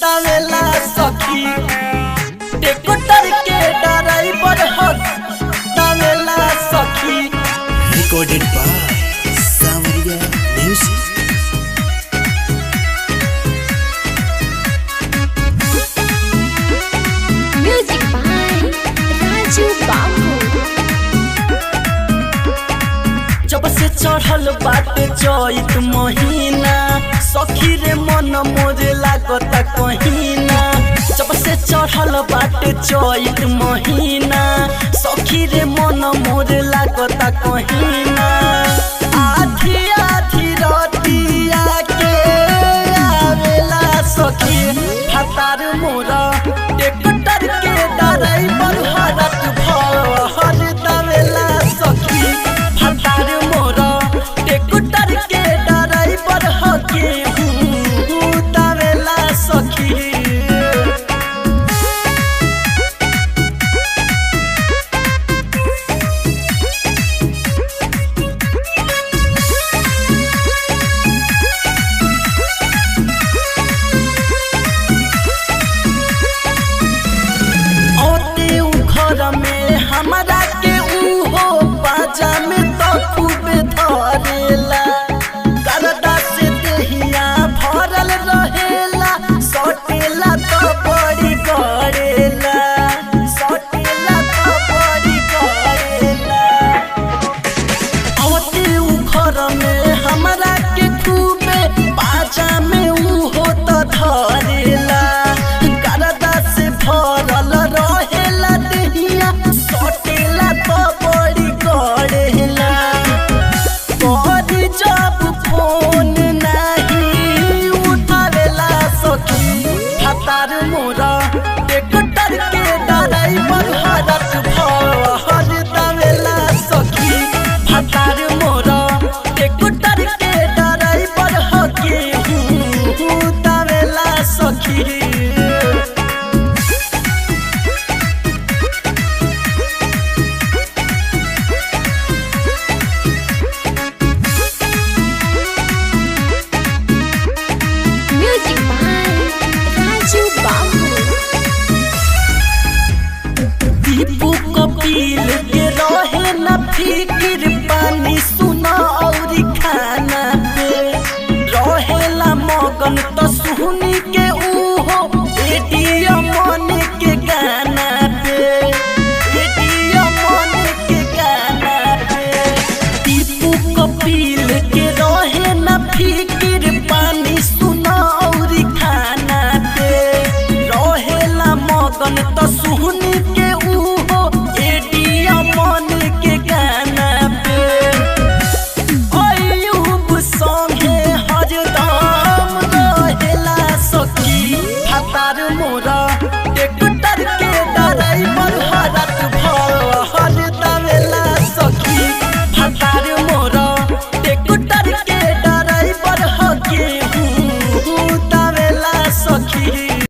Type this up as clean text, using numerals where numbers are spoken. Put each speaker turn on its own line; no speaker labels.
तावेला सखी टेकोटर के ड्राइवर हो तावेला सखी।
Recorded by Samaria Music.
Music by Raju Babu.
जब से चढ़ल बाटे चैत महीना सखी रे मन मोरे लागत कहीना। जब से चढ़ल बाटे चैत महीना सखी रे मन मोरे लागत कहीना। आधी आधी रतिया के आवेला सखी हतार मोरा टेक्टर के ड्राइवर हरत भर दवेला सखी हतार मोरा टेक्टर के ड्राइवर हके दवेला सखी। में हमरा के उहो बाजा में तो खूब धरेला करदा से देहिया भरल रहेला सटेला तो बड़ी करेला सटेला तो बड़ी करेला। औते उखर में हमरा के खूब बाजा में उहो तो धरेला करदा से भरल रहेला देहिया सटेला तो बड़ी करेला। करी जब फोन नहीं उठावेला सखी हतार मोरा टेक्टर के ड्राइवर हरत भर दवेला सखी हतार मोरा टेक्टर के ड्राइवर हके दवेला सखी।
Music by Raju Babu.
Deepu Kapil के रहे न फिक्र पानी सुना और खाना पे रहेला मगन